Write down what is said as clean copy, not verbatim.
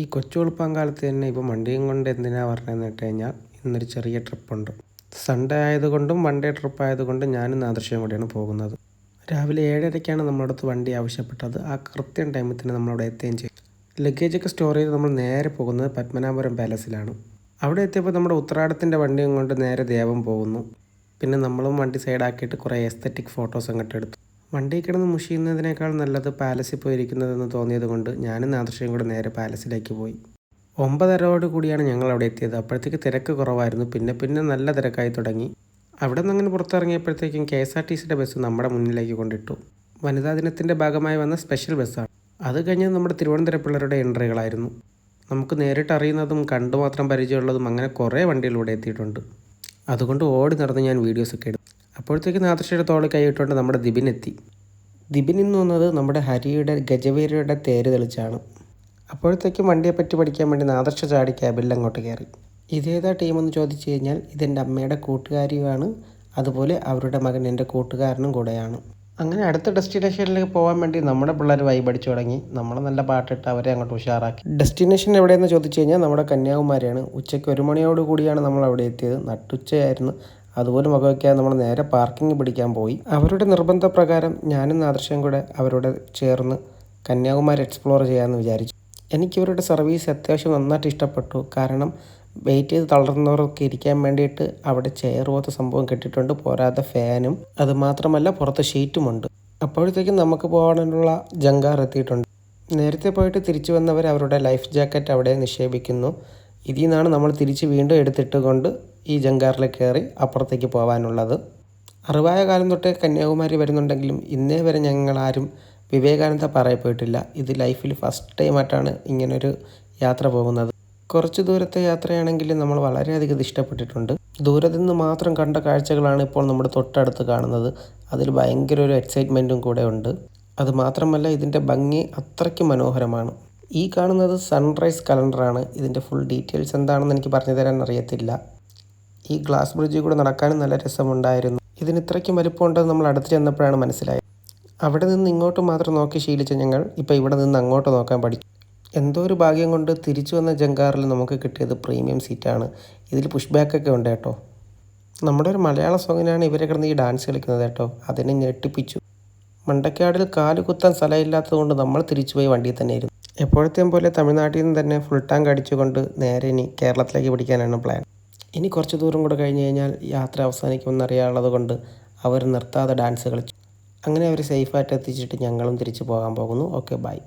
ഈ കൊച്ചു വെളുപ്പാങ്കാലത്ത് തന്നെ ഇപ്പോൾ വണ്ടിയും കൊണ്ട് എന്തിനാണ് പറഞ്ഞതെന്ന് കേട്ട് കഴിഞ്ഞാൽ ഇന്നൊരു ചെറിയ ട്രിപ്പുണ്ട്. സൺഡേ ആയതുകൊണ്ടും വൺ ഡേ ട്രിപ്പ് ആയതുകൊണ്ടും ഞാനും നാദൃശ്യം കൂടിയാണ് പോകുന്നത്. രാവിലെ 7:30ക്കാണ് നമ്മളടുത്ത് വണ്ടി ആവശ്യപ്പെട്ടത്. ആ കൃത്യം ടൈമിൽ തന്നെ നമ്മളവിടെ എത്തുകയും ചെയ്തു. ലഗേജൊക്കെ സ്റ്റോർ ചെയ്ത് നമ്മൾ നേരെ പോകുന്നത് പത്മനാഭപുരം പാലസിലാണ്. അവിടെ എത്തിയപ്പോൾ നമ്മുടെ ഉത്രാടത്തിൻ്റെ വണ്ടിയും കൊണ്ട് നേരെ ദേവം പോകുന്നു. പിന്നെ നമ്മളും വണ്ടി സൈഡാക്കിയിട്ട് കുറേ എസ്തറ്റിക് ഫോട്ടോസ് അങ്ങോട്ട് എടുത്തു. വണ്ടി കിടന്ന് മുഷിയുന്നതിനേക്കാൾ നല്ലത് പാലസിൽ പോയിരിക്കുന്നതെന്ന് തോന്നിയത് കൊണ്ട് ഞാനും നാദൃശ്യം കൂടെ നേരെ പാലസിലേക്ക് പോയി. 9:30 കൂടിയാണ് ഞങ്ങൾ അവിടെ എത്തിയത്. അപ്പോഴത്തേക്ക് തിരക്ക് കുറവായിരുന്നു. പിന്നെ നല്ല തിരക്കായി തുടങ്ങി. അവിടെ നിന്ന് അങ്ങനെ പുറത്തിറങ്ങിയപ്പോഴത്തേക്കും KSRTCയുടെ ബസ് നമ്മുടെ മുന്നിലേക്ക് കൊണ്ടിട്ടു. വനിതാ ദിനത്തിൻ്റെ ഭാഗമായി വന്ന സ്പെഷ്യൽ ബസ്സാണ്. അത് കഴിഞ്ഞ് നമ്മുടെ തിരുവനന്തപുരം പിള്ളേരുടെ എൻട്രികളായിരുന്നു. നമുക്ക് നേരിട്ട് അറിയുന്നതും കണ്ടു മാത്രം പരിചയമുള്ളതും അങ്ങനെ കുറേ വണ്ടികളിലൂടെ എത്തിയിട്ടുണ്ട്. അതുകൊണ്ട് ഓടി നടന്ന് ഞാൻ വീഡിയോസൊക്കെ എടുത്തു. അപ്പോഴത്തേക്ക് നാദൃശ്യയുടെ തോളിൽ കൈയിട്ടുകൊണ്ട് നമ്മുടെ ദിബിൻ എത്തി. ദിബിൻ ഇന്ന് വന്നത് നമ്മുടെ ഹരിയുടെ ഗജവീരയുടെ തേര് തെളിച്ചാണ്. അപ്പോഴത്തേക്കും വണ്ടിയെപ്പറ്റി പഠിക്കാൻ വേണ്ടി നാദൃശ്യ ചാടി ക്യാബിൽ അങ്ങോട്ട് കയറി. ഇതേതാ ടീമെന്ന് ചോദിച്ചു കഴിഞ്ഞാൽ ഇതെൻ്റെ അമ്മയുടെ കൂട്ടുകാരിയുമാണ്. അതുപോലെ അവരുടെ മകൻ എൻ്റെ കൂട്ടുകാരനും കൂടെയാണ്. അങ്ങനെ അടുത്ത ഡെസ്റ്റിനേഷനിലേക്ക് പോകാൻ വേണ്ടി നമ്മുടെ പിള്ളേർ വൈബടിച്ചു തുടങ്ങി. നമ്മൾ നല്ല പാട്ടിട്ട് അവരെ അങ്ങോട്ട് ഉഷാറാക്കി. ഡെസ്റ്റിനേഷൻ എവിടെയെന്ന് ചോദിച്ചു കഴിഞ്ഞാൽ നമ്മുടെ കന്യാകുമാരിയാണ്. ഉച്ചയ്ക്ക് 1 മണിയോട് കൂടിയാണ് നമ്മൾ അവിടെ എത്തിയത്. നട്ടുച്ചയായിരുന്നു. അതുപോലെ വകവയ്ക്കാതെ നമ്മൾ നേരെ പാർക്കിംഗ് പിടിക്കാൻ പോയി. അവരുടെ നിർബന്ധപ്രകാരം ഞാനും നാദൃശ്യം കൂടെ അവരോട് ചേർന്ന് കന്യാകുമാരി എക്സ്പ്ലോർ ചെയ്യാമെന്ന് വിചാരിച്ചു. എനിക്കിവരുടെ സർവീസ് അത്യാവശ്യം നന്നായിട്ട് ഇഷ്ടപ്പെട്ടു. കാരണം വെയിറ്റ് ചെയ്ത് തളർന്നവർക്ക് ഇരിക്കാൻ വേണ്ടിയിട്ട് അവിടെ ചെയർ പോലത്തെ സംഭവം കെട്ടിയിട്ടുണ്ട്. പോരാതെ ഫാനും അതുമാത്രമല്ല പുറത്ത് ഷീറ്റുമുണ്ട്. അപ്പോഴത്തേക്കും നമുക്ക് പോകാനുള്ള ജങ്കാർ എത്തിയിട്ടുണ്ട്. നേരത്തെ പോയിട്ട് തിരിച്ചു വന്നവർ അവരുടെ ലൈഫ് ജാക്കറ്റ് അവിടെ നിക്ഷേപിക്കുന്നു. ഇതിൽ നിന്നാണ് നമ്മൾ തിരിച്ച് വീണ്ടും എടുത്തിട്ട് കൊണ്ട് ഈ ജങ്കാറിൽ കയറി അപ്പുറത്തേക്ക് പോകാനുള്ളത്. അറിവായ കാലം തൊട്ടേ കന്യാകുമാരി വരുന്നുണ്ടെങ്കിലും ഇന്നേ വരെ ഞങ്ങളാരും വിവേകാനന്ദ പറയപ്പെട്ടില്ല. ഇത് ലൈഫിൽ ഫസ്റ്റ് ടൈമായിട്ടാണ് ഇങ്ങനൊരു യാത്ര പോകുന്നത്. കുറച്ച് ദൂരത്തെ യാത്രയാണെങ്കിലും നമ്മൾ വളരെയധികം ഇഷ്ടപ്പെട്ടിട്ടുണ്ട്. ദൂരത്തു നിന്ന് മാത്രം കണ്ട കാഴ്ചകളാണ് ഇപ്പോൾ നമ്മുടെ തൊട്ടടുത്ത് കാണുന്നത്. അതിൽ ഭയങ്കര ഒരു എക്സൈറ്റ്മെൻറ്റും കൂടെ ഉണ്ട്. അതുമാത്രമല്ല ഇതിൻ്റെ ഭംഗി അത്രയ്ക്ക് മനോഹരമാണ്. ഈ കാണുന്നത് സൺറൈസ് കലണ്ടറാണ്. ഇതിൻ്റെ ഫുൾ ഡീറ്റെയിൽസ് എന്താണെന്ന് എനിക്ക് പറഞ്ഞു തരാൻ അറിയത്തില്ല. ഈ ഗ്ലാസ് ബ്രിഡ്ജിൽ കൂടെ നടക്കാനും നല്ല രസമുണ്ടായിരുന്നു. ഇതിന് ഇത്രയ്ക്കും വലിപ്പമുണ്ടെന്ന് നമ്മൾ അടുത്ത് ചെന്നപ്പോഴാണ് മനസ്സിലായത്. അവിടെ നിന്ന് ഇങ്ങോട്ട് മാത്രം നോക്കി ശീലിച്ച ഞങ്ങൾ ഇപ്പോൾ ഇവിടെ നിന്ന് അങ്ങോട്ട് നോക്കാൻ പഠിച്ചു. എന്തോ ഒരു ഭാഗ്യം കൊണ്ട് തിരിച്ചു വന്ന ജങ്കാറിൽ നമുക്ക് കിട്ടിയത് പ്രീമിയം സീറ്റാണ്. ഇതിൽ പുഷ് ബാക്കൊക്കെ ഉണ്ട് കേട്ടോ. നമ്മുടെ ഒരു മലയാള സോങ്ങിനാണ് ഇവരെ കിടന്ന് ഈ ഡാൻസ് കളിക്കുന്നത് കേട്ടോ. അതിനെ ഞെട്ടിപ്പിച്ചു. മണ്ടക്കാടിൽ കാല് കുത്താൻ സ്ഥലമില്ലാത്തത് കൊണ്ട് നമ്മൾ തിരിച്ചു പോയി വണ്ടിയിൽ തന്നെ ഇരുന്നു. എപ്പോഴത്തെയും പോലെ തമിഴ്നാട്ടിൽ നിന്ന് തന്നെ ഫുൾ ടാങ്ക് അടിച്ചുകൊണ്ട് നേരെ ഇനി കേരളത്തിലേക്ക് പിടിക്കാനാണ് പ്ലാൻ. ഇനി കുറച്ച് ദൂരം കൂടെ കഴിഞ്ഞ് കഴിഞ്ഞാൽ യാത്ര അവസാനിക്കുമെന്നറിയാനുള്ളത് കൊണ്ട് അവർ നിർത്താതെ ഡാൻസ് കളിച്ചു. അങ്ങനെ അവർ സേഫായിട്ട് എത്തിച്ചിട്ട് ഞങ്ങളും തിരിച്ചു പോകാൻ പോകുന്നു. Okay, by.